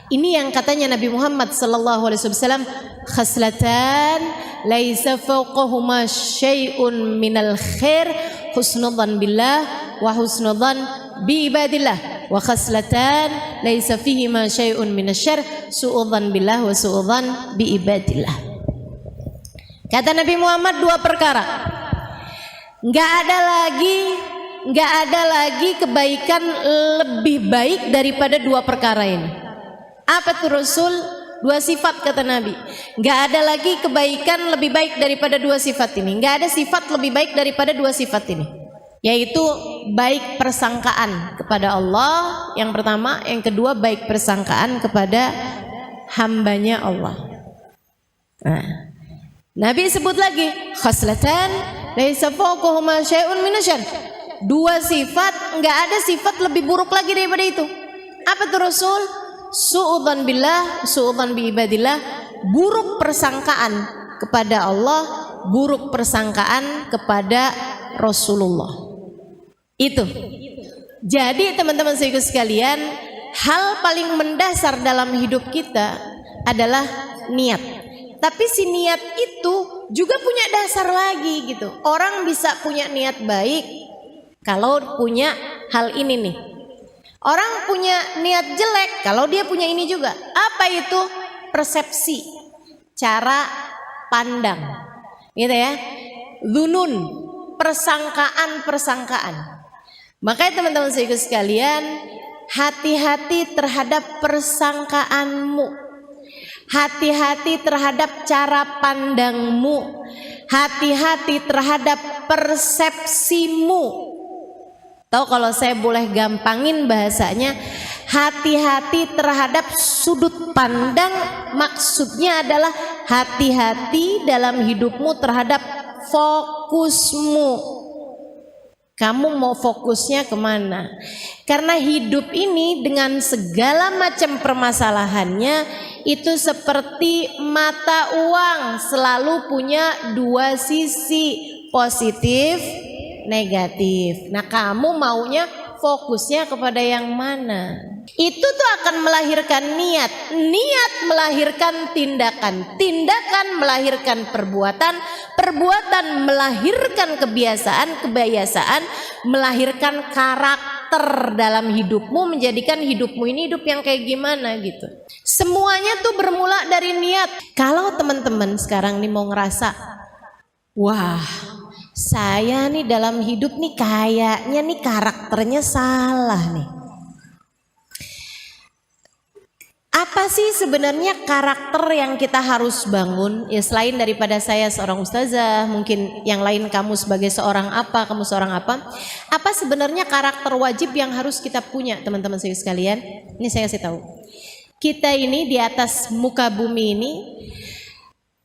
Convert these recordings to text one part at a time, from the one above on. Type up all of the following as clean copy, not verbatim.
Ini yang katanya Nabi Muhammad sallallahu alaihi wasallam, khaslatan laisa fawqahuma syai'un minal khair husnudzan billah wa husnudzan bi ibadillah wa khaslatan laisa fihima syai'un minasyarr su'udzan billah wa su'udzan bi ibadillah. Kata Nabi Muhammad, dua perkara. Enggak ada lagi kebaikan lebih baik daripada dua perkara ini. Apa tuh Rasul? Dua sifat kata Nabi. Enggak ada lagi kebaikan lebih baik daripada dua sifat ini. Enggak ada sifat lebih baik daripada dua sifat ini. Yaitu baik persangkaan kepada Allah yang pertama, yang kedua baik persangkaan kepada hambanya Allah. Nah, Nabi sebut lagi khaslatan laisa fawqahuma syai'un minasyarr. Dua sifat, enggak ada sifat lebih buruk lagi daripada itu. Apa tuh Rasul? Su'udzan billah, su'udzan bi ibadillah, buruk persangkaan kepada Allah, buruk persangkaan kepada Rasulullah. Itu. Jadi teman-teman saudara sekalian, hal paling mendasar dalam hidup kita adalah niat. Tapi si niat itu juga punya dasar lagi gitu. Orang bisa punya niat baik kalau punya hal ini nih. Orang punya niat jelek kalau dia punya ini juga. Apa itu? Persepsi, cara pandang, gitu ya. Dzunun, persangkaan. Makanya teman-teman saudara sekalian, hati-hati terhadap persangkaanmu, hati-hati terhadap cara pandangmu, hati-hati terhadap persepsimu. Tahu kalau saya boleh gampangin bahasanya, hati-hati terhadap sudut pandang, maksudnya adalah hati-hati dalam hidupmu terhadap fokusmu. Kamu mau fokusnya kemana? Karena hidup ini dengan segala macam permasalahannya itu seperti mata uang, selalu punya dua sisi, positif, negatif. Nah, kamu maunya fokusnya kepada yang mana? Itu tuh akan melahirkan niat, niat melahirkan tindakan, tindakan melahirkan perbuatan, perbuatan melahirkan kebiasaan, kebiasaan melahirkan karakter dalam hidupmu, menjadikan hidupmu ini hidup yang kayak gimana gitu. Semuanya tuh bermula dari niat. Kalau teman-teman sekarang nih mau ngerasa, wah, saya nih dalam hidup nih kayaknya nih karakternya salah nih. Apa sih sebenarnya karakter yang kita harus bangun? Ya selain daripada saya seorang ustazah, mungkin yang lain kamu sebagai seorang apa, kamu seorang apa. Apa sebenarnya karakter wajib yang harus kita punya teman-teman saya sekalian? Ini saya kasih tahu. Kita ini di atas muka bumi ini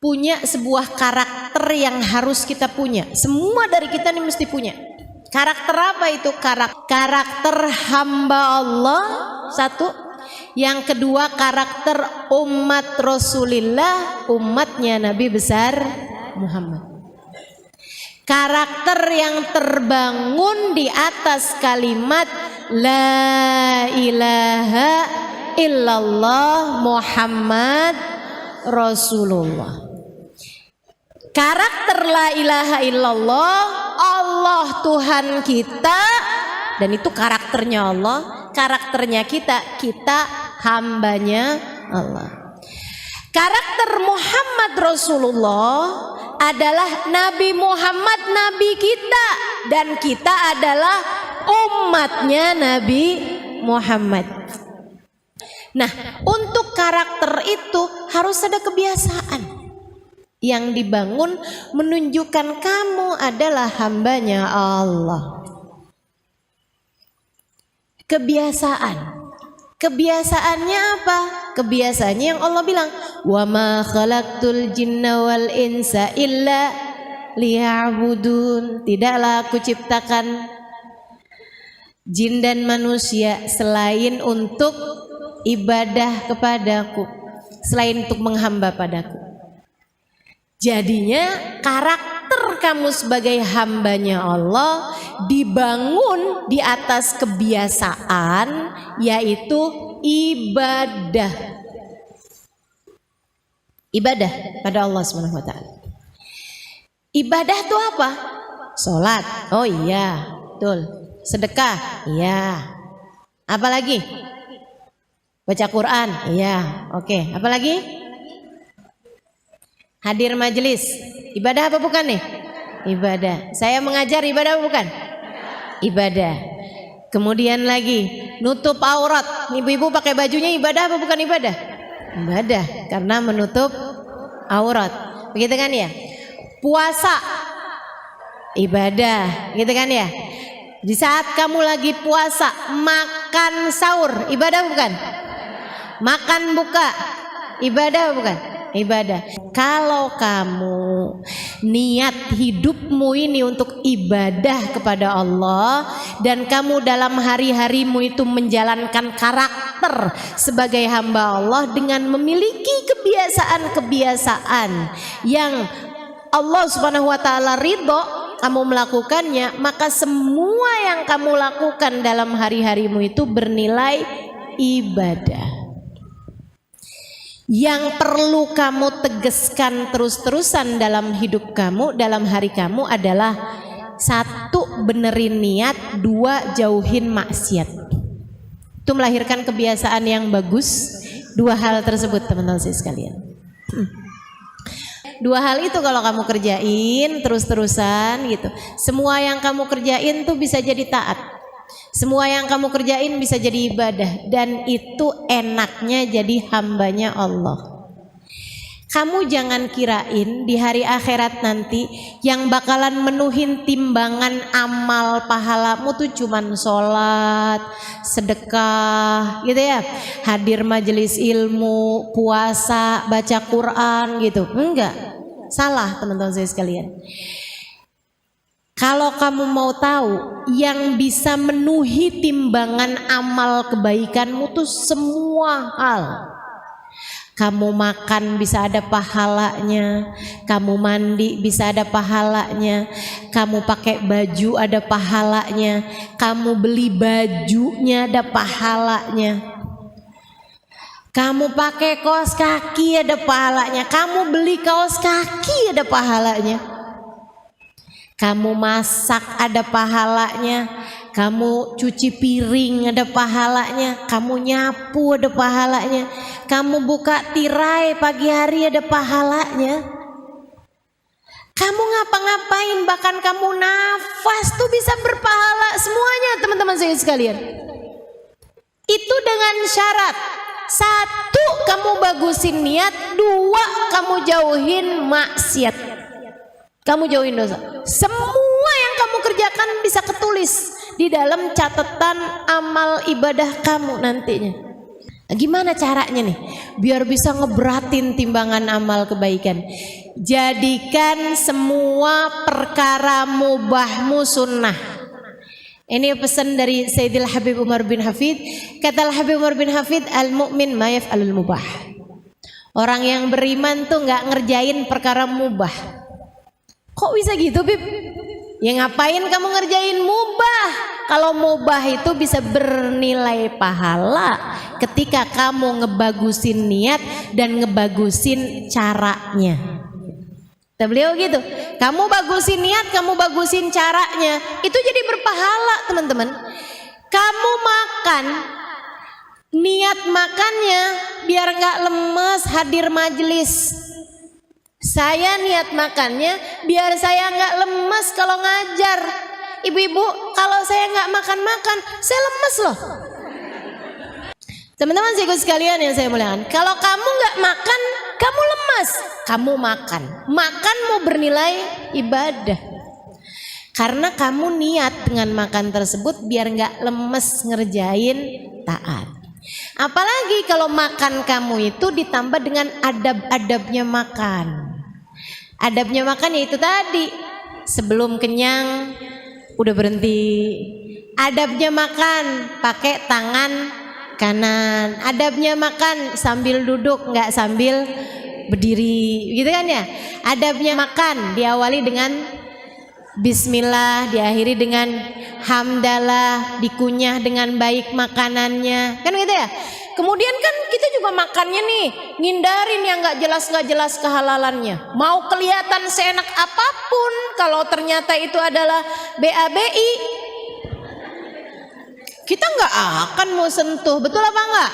punya sebuah karakter yang harus kita punya. Semua dari kita nih mesti punya. Karakter apa itu? Karakter hamba Allah, satu. Yang kedua karakter umat Rasulullah, umatnya Nabi besar Muhammad. Karakter yang terbangun di atas kalimat La ilaha illallah Muhammad Rasulullah. Karakter la ilaha illallah, Allah Tuhan kita, dan itu karakternya Allah, karakternya kita, kita hambanya Allah. Karakter Muhammad Rasulullah adalah Nabi Muhammad, Nabi kita, dan kita adalah umatnya Nabi Muhammad. Nah, untuk karakter itu harus ada kebiasaan yang dibangun menunjukkan kamu adalah hambanya Allah. Kebiasaan. Kebiasaannya apa? Kebiasaannya yang Allah bilang, "Wa ma khalaqtul jinna wal insa illa liya'budun." Tidaklah aku ciptakan jin dan manusia selain untuk ibadah kepadaku, selain untuk menghamba padaku. Jadinya karakter kamu sebagai hambanya Allah dibangun di atas kebiasaan, yaitu ibadah. Ibadah pada Allah Subhanahu wa taala. Ibadah itu apa? Salat. Oh iya, betul. Sedekah. Iya. Apa lagi? Baca Quran. Iya. Oke, apa lagi? Hadir majelis. Ibadah apa bukan nih? Ibadah. Saya mengajar ibadah apa bukan? Ibadah. Kemudian lagi nutup aurat. Ibu-ibu pakai bajunya ibadah apa bukan ibadah? Ibadah, karena menutup aurat. Begitu kan ya? Puasa. Ibadah, gitu kan ya? Di saat kamu lagi puasa, makan sahur, ibadah bukan? Makan buka, ibadah bukan? Ibadah. Kalau kamu niat hidupmu ini untuk ibadah kepada Allah, dan kamu dalam hari-harimu itu menjalankan karakter sebagai hamba Allah dengan memiliki kebiasaan-kebiasaan yang Allah Subhanahu wa taala ridho, kamu melakukannya, maka semua yang kamu lakukan dalam hari-harimu itu bernilai ibadah. Yang perlu kamu tegaskan terus-terusan dalam hidup kamu, dalam hari kamu adalah: satu, benerin niat; dua, jauhin maksiat. Itu melahirkan kebiasaan yang bagus. Dua hal tersebut teman-teman sekalian. Dua hal itu kalau kamu kerjain terus-terusan gitu, semua yang kamu kerjain tuh bisa jadi taat. Semua yang kamu kerjain bisa jadi ibadah, dan itu enaknya jadi hambanya Allah. Kamu jangan kirain di hari akhirat nanti yang bakalan menuhin timbangan amal pahalamu tuh cuman sholat, sedekah gitu ya, hadir majelis ilmu, puasa, baca Quran gitu. Enggak, salah teman-teman saya sekalian. Kalau kamu mau tahu yang bisa menuhi timbangan amal kebaikanmu tuh semua hal. Kamu makan bisa ada pahalanya, kamu mandi bisa ada pahalanya, kamu pakai baju ada pahalanya, kamu beli bajunya ada pahalanya, kamu pakai kaos kaki ada pahalanya, kamu beli kaos kaki ada pahalanya, kamu masak ada pahalanya, kamu cuci piring ada pahalanya, kamu nyapu ada pahalanya, kamu buka tirai pagi hari ada pahalanya, kamu ngapa-ngapain, bahkan kamu nafas tuh bisa berpahala semuanya teman-teman saya sekalian. Itu dengan syarat: satu, kamu bagusin niat; dua, kamu jauhin maksiat, kamu jauhin dosa. Semua yang kamu kerjakan bisa ketulis di dalam catatan amal ibadah kamu nantinya. Nah, gimana caranya nih biar bisa ngeberatin timbangan amal kebaikan? Jadikan semua perkara mubahmu sunnah. Ini pesan dari Sayyidil Habib Umar bin Hafid. Kata Habib Umar bin Hafid, al-mu'min ma yaf'alul mubah. Orang yang beriman tuh nggak ngerjain perkara mubah. Kok bisa gitu, Bib? Ya ngapain kamu ngerjain mubah? Kalau mubah itu bisa bernilai pahala ketika kamu ngebagusin niat dan ngebagusin caranya. Kata beliau gitu, kamu bagusin niat, kamu bagusin caranya, itu jadi berpahala teman-teman. Kamu makan, niat makannya biar gak lemes hadir majelis. Saya niat makannya biar saya nggak lemes kalau ngajar. Ibu-ibu, kalau saya nggak makan-makan, saya lemes loh. Teman-teman sekalian yang saya muliakan, kalau kamu nggak makan, kamu lemes. Kamu makan, makanmu bernilai ibadah. Karena kamu niat dengan makan tersebut biar nggak lemes ngerjain taat. Apalagi kalau makan kamu itu ditambah dengan adab-adabnya makan. Adabnya makan yaitu tadi, sebelum kenyang udah berhenti. Adabnya makan pakai tangan kanan. Adabnya makan sambil duduk, nggak sambil berdiri, gitu kan ya. Adabnya makan diawali dengan bismillah, diakhiri dengan hamdalah, dikunyah dengan baik makanannya, kan gitu ya. Kemudian kan kita juga makannya nih, ngindarin yang nggak jelas kehalalannya. Mau kelihatan seenak apapun, kalau ternyata itu adalah BABI, kita nggak akan mau sentuh, betul apa enggak?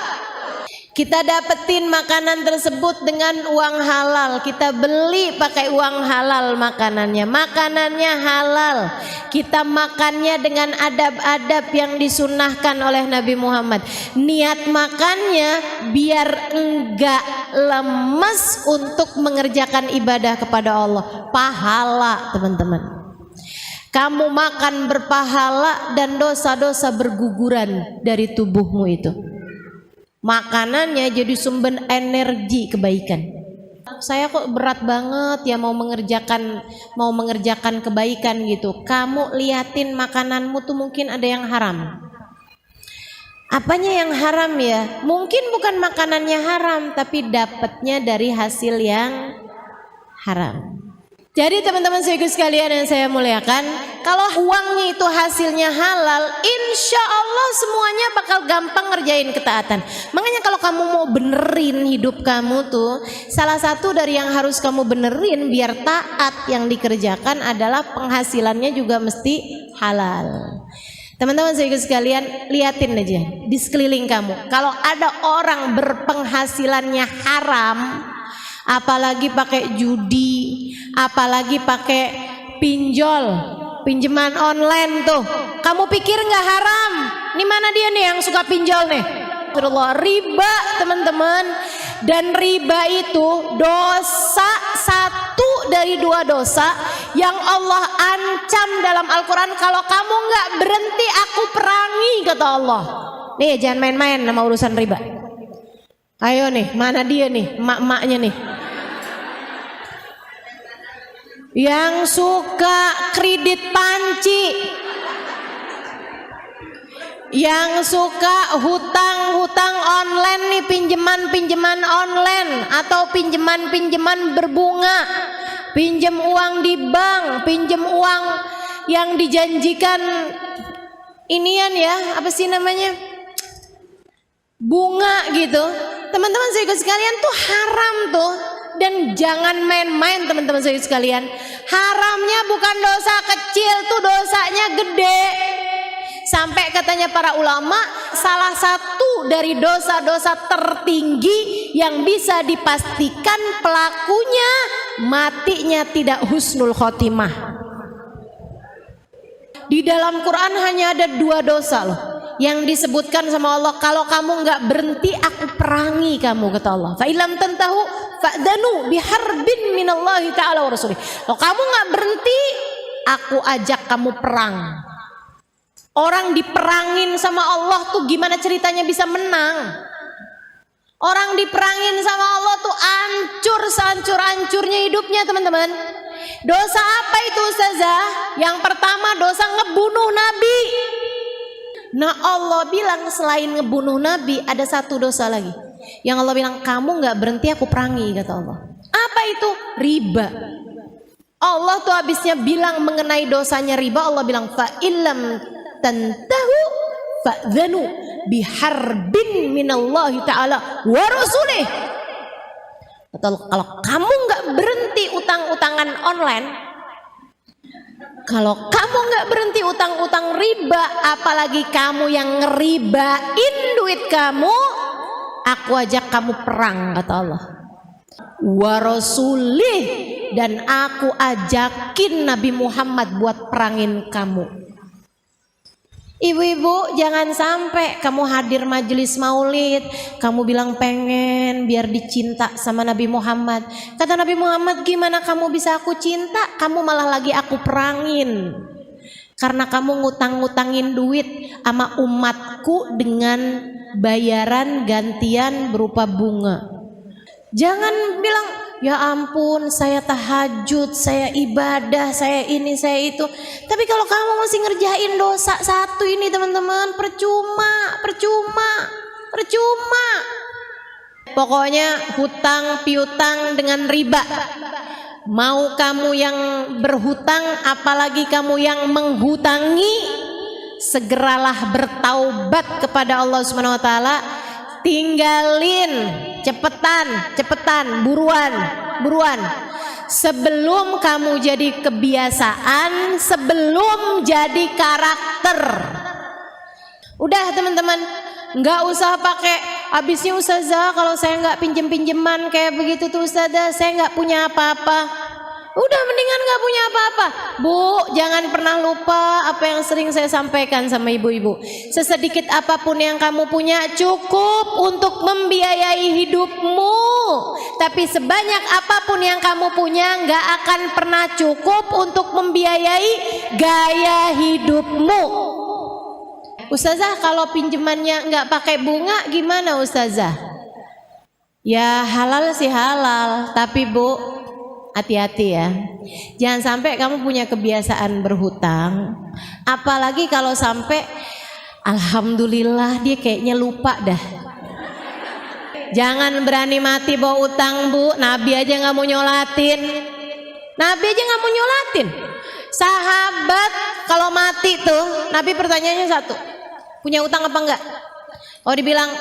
Kita dapetin makanan tersebut dengan uang halal, kita beli pakai uang halal makanannya halal, kita makannya dengan adab-adab yang disunahkan oleh Nabi Muhammad. Niat makannya biar enggak lemes untuk mengerjakan ibadah kepada Allah, pahala teman-teman. Kamu makan berpahala dan dosa-dosa berguguran dari tubuhmu itu. Makanannya jadi sumber energi kebaikan. Saya kok berat banget ya mau mengerjakan kebaikan gitu. Kamu liatin makananmu tuh mungkin ada yang haram. Apanya yang haram ya? Mungkin bukan makanannya haram, tapi dapatnya dari hasil yang haram. Jadi teman-teman sekalian yang saya muliakan, kalau uangnya itu hasilnya halal, insya Allah semuanya bakal gampang ngerjain ketaatan. Makanya kalau kamu mau benerin hidup kamu tuh, salah satu dari yang harus kamu benerin biar taat yang dikerjakan adalah penghasilannya juga mesti halal. Teman-teman sekalian, liatin aja di sekeliling kamu. Kalau ada orang berpenghasilannya haram, apalagi pakai judi, apalagi pakai pinjaman online tuh, kamu pikir nggak haram? Ini mana dia nih yang suka pinjol nih? Riba teman-teman, dan riba itu dosa, satu dari dua dosa yang Allah ancam dalam Al-Quran. Kalau kamu nggak berhenti, aku perangi, kata Allah. Nih jangan main-main sama urusan riba. Ayo nih, mana dia nih, emak-emaknya nih yang suka kredit panci, yang suka hutang online nih, pinjaman online atau pinjaman berbunga, pinjam uang di bank, pinjam uang yang dijanjikan inian ya, apa sih namanya, bunga gitu. Teman-teman saya sekalian tuh haram tuh. Dan jangan main-main teman-teman saya sekalian. Haramnya bukan dosa kecil, tuh dosanya gede. Sampai katanya para ulama, salah satu dari dosa-dosa tertinggi yang bisa dipastikan pelakunya matinya tidak husnul khotimah. Di dalam Quran hanya ada dua dosa loh yang disebutkan sama Allah, kalau kamu nggak berhenti aku perangi kamu, kata Allah. Fa ilam tantahu fa'danu biharbin minallahi ta'ala wa rasulih. Kalau kamu nggak berhenti, aku ajak kamu perang. Orang diperangin sama Allah tuh gimana ceritanya bisa menang? Orang diperangin sama Allah tuh hancur sehancur-hancurnya hidupnya teman-teman. Dosa apa itu Ustazah? Yang pertama dosa ngebunuh Nabi. Nah Allah bilang selain ngebunuh Nabi ada satu dosa lagi yang Allah bilang kamu gak berhenti aku perangi, kata Allah. Apa itu? Riba. Allah tuh habisnya bilang mengenai dosanya riba, Allah bilang fa illam tantahu fa'dhanu biharbin minallahi ta'ala wa rasulih. Kalau kamu gak berhenti utang-utangan online, kalau kamu nggak berhenti utang-utang riba, apalagi kamu yang ngeribain duit kamu, aku ajak kamu perang, kata Allah. Wa rasulih, dan aku ajakin Nabi Muhammad buat perangin kamu. Ibu-ibu jangan sampai kamu hadir majelis maulid, kamu bilang pengen biar dicinta sama Nabi Muhammad. Kata Nabi Muhammad, gimana kamu bisa aku cinta? Kamu malah lagi aku perangin. Karena kamu ngutang-ngutangin duit sama umatku dengan bayaran gantian berupa bunga. Jangan bilang, ya ampun saya tahajud, saya ibadah, saya ini, saya itu. Tapi kalau kamu masih ngerjain dosa satu ini teman-teman, percuma. Pokoknya hutang piutang dengan riba. Mau kamu yang berhutang, apalagi kamu yang menghutangi, segeralah bertaubat kepada Allah Subhanahu wa taala. tinggalin, cepetan, buruan. Sebelum kamu jadi kebiasaan, sebelum jadi karakter. Udah teman-teman, nggak usah pakai habisnya ustazah kalau saya nggak pinjem-pinjeman kayak begitu tuh ustazah, saya nggak punya apa-apa. Udah mendingan nggak punya apa-apa. Bu, jangan pernah lupa apa yang sering saya sampaikan sama ibu-ibu. Sesedikit apapun yang kamu punya cukup untuk membiayai hidupmu. Tapi sebanyak apapun yang kamu punya nggak akan pernah cukup untuk membiayai gaya hidupmu. Ustazah kalau pinjemannya nggak pakai bunga gimana ustazah? Ya halal sih halal, tapi bu hati-hati ya. Jangan sampai kamu punya kebiasaan berhutang. Apalagi kalau sampai alhamdulillah dia kayaknya lupa dah. Jangan berani mati bawa utang bu. Nabi aja nggak mau nyolatin. Sahabat kalau mati tuh Nabi pertanyaannya satu, punya utang apa enggak? Oh dibilang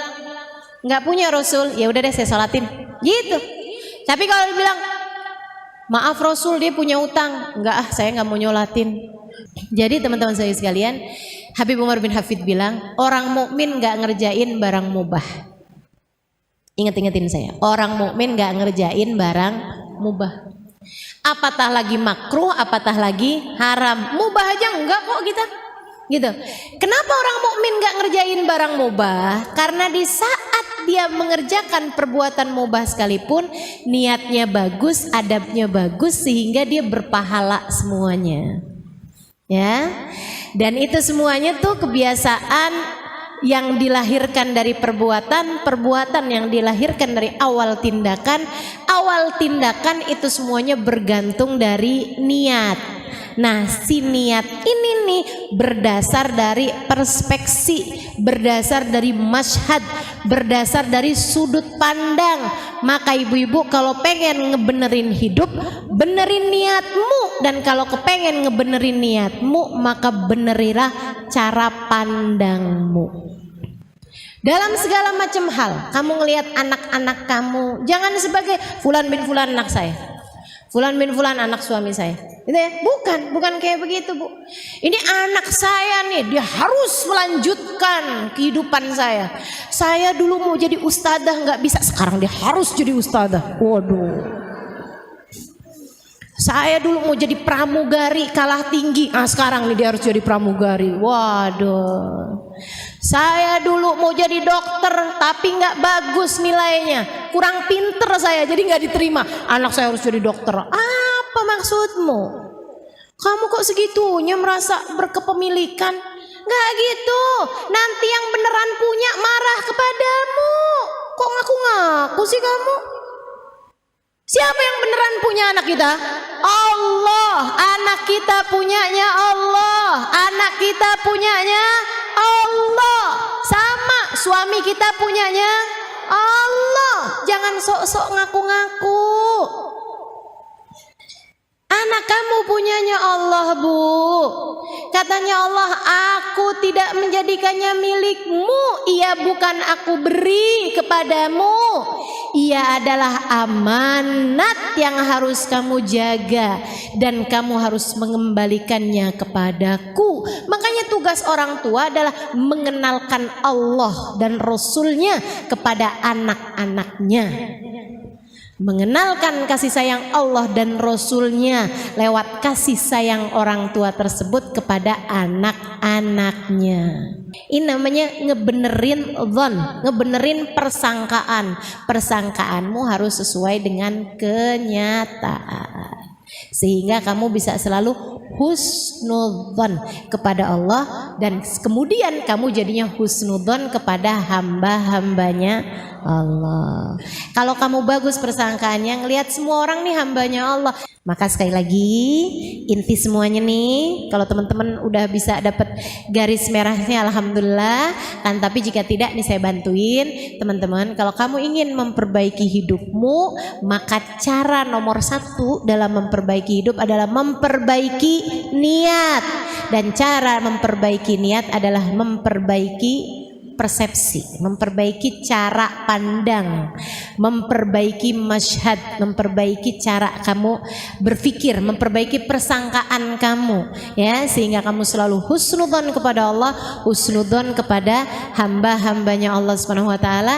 enggak punya Rasul, ya udah deh saya sholatin gitu. Tapi kalau dibilang maaf Rasul dia punya utang, enggak saya enggak mau nyolatin. Jadi teman-teman saya sekalian, Habib Umar bin Hafid bilang orang mukmin enggak ngerjain barang mubah. Ingat-ingatin saya, orang mukmin enggak ngerjain barang mubah. Apatah lagi makruh, apatah lagi haram, mubah aja enggak kok kita. Gitu. Kenapa orang mukmin nggak ngerjain barang mubah? Karena di saat dia mengerjakan perbuatan mubah sekalipun niatnya bagus, adabnya bagus sehingga dia berpahala semuanya. Ya. Dan itu semuanya tuh kebiasaan yang dilahirkan dari perbuatan yang dilahirkan dari awal tindakan itu semuanya bergantung dari niat. Nah si niat ini nih berdasar dari perspeksi, berdasar dari masyhad, berdasar dari sudut pandang. Maka ibu-ibu kalau pengen ngebenerin hidup, benerin niatmu. Dan kalau kepengen ngebenerin niatmu, maka benerilah cara pandangmu. Dalam segala macam hal, kamu ngelihat anak-anak kamu, jangan sebagai fulan bin fulan anak saya, fulan bin fulan anak suami saya, gitu ya? Bukan kayak begitu bu. Ini anak saya nih, dia harus melanjutkan kehidupan saya. Saya dulu mau jadi ustadzah nggak bisa, sekarang dia harus jadi ustadzah. Waduh. Saya dulu mau jadi pramugari, kalah tinggi, sekarang nih dia harus jadi pramugari. Waduh. Saya dulu mau jadi dokter tapi nggak bagus nilainya, kurang pinter saya jadi nggak diterima. Anak saya harus jadi dokter. Apa maksudmu? Kamu kok segitunya merasa berkepemilikan? Nggak gitu. Nanti yang beneran punya marah kepadamu. Kok ngaku-ngaku sih kamu? Siapa yang beneran punya anak kita? Allah. Anak kita punyanya Allah. Anak kita punyanya Allah. Sama suami kita punyanya Allah. Jangan sok-sok ngaku-ngaku. Anak kamu punyanya Allah bu. Katanya Allah, aku tidak menjadikannya milikmu. Ia bukan aku beri kepadamu. Ia adalah amanat yang harus kamu jaga. Dan kamu harus mengembalikannya kepadaku. Makanya tugas orang tua adalah mengenalkan Allah dan Rasulnya kepada anak-anaknya. Mengenalkan kasih sayang Allah dan Rasulnya lewat kasih sayang orang tua tersebut kepada anak-anaknya. Ini namanya ngebenerin dhon, ngebenerin persangkaan. Persangkaanmu harus sesuai dengan kenyataan, sehingga kamu bisa selalu husnudzon kepada Allah, dan kemudian kamu jadinya husnudzon kepada hamba-hambanya Allah. Kalau kamu bagus persangkaannya, ngelihat semua orang nih hambanya Allah, maka sekali lagi inti semuanya nih, kalau teman-teman udah bisa dapat garis merahnya alhamdulillah kan. Tapi jika tidak nih saya bantuin teman-teman. Kalau kamu ingin memperbaiki hidupmu, maka cara nomor satu dalam memperbaiki hidup adalah memperbaiki niat. Dan cara memperbaiki niat adalah memperbaiki persepsi, memperbaiki cara pandang, memperbaiki masyhad, memperbaiki cara kamu berpikir, memperbaiki persangkaan kamu, ya, sehingga kamu selalu husnudzon kepada Allah, husnudzon kepada hamba-hambanya Allah Subhanahu wa taala.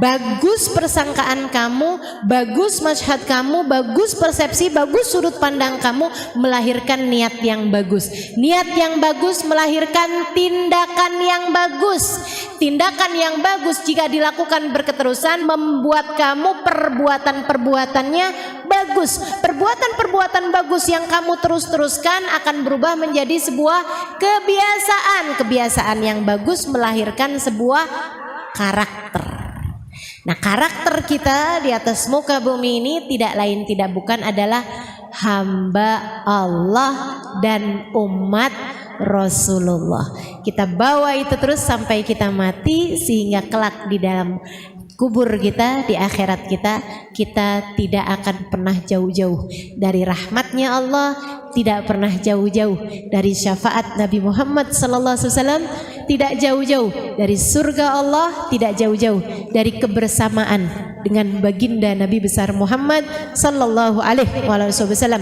Bagus persangkaan kamu, bagus masyhad kamu, bagus persepsi, bagus sudut pandang kamu, melahirkan niat yang bagus. Niat yang bagus melahirkan tindakan yang bagus. Tindakan yang bagus jika dilakukan berketerusan membuat kamu perbuatan-perbuatannya bagus. Perbuatan-perbuatan bagus yang kamu terus-teruskan akan berubah menjadi sebuah kebiasaan. Kebiasaan yang bagus melahirkan sebuah karakter. Nah, karakter kita di atas muka bumi ini tidak lain tidak bukan adalah hamba Allah dan umat Rasulullah. Kita bawa itu terus sampai kita mati, sehingga kelak di dalam kubur kita, di akhirat kita tidak akan pernah jauh-jauh dari rahmatnya Allah, tidak pernah jauh-jauh dari syafaat Nabi Muhammad SAW, tidak jauh-jauh dari surga Allah, tidak jauh-jauh dari kebersamaan dengan baginda Nabi besar Muhammad sallallahu alaihi wasallam.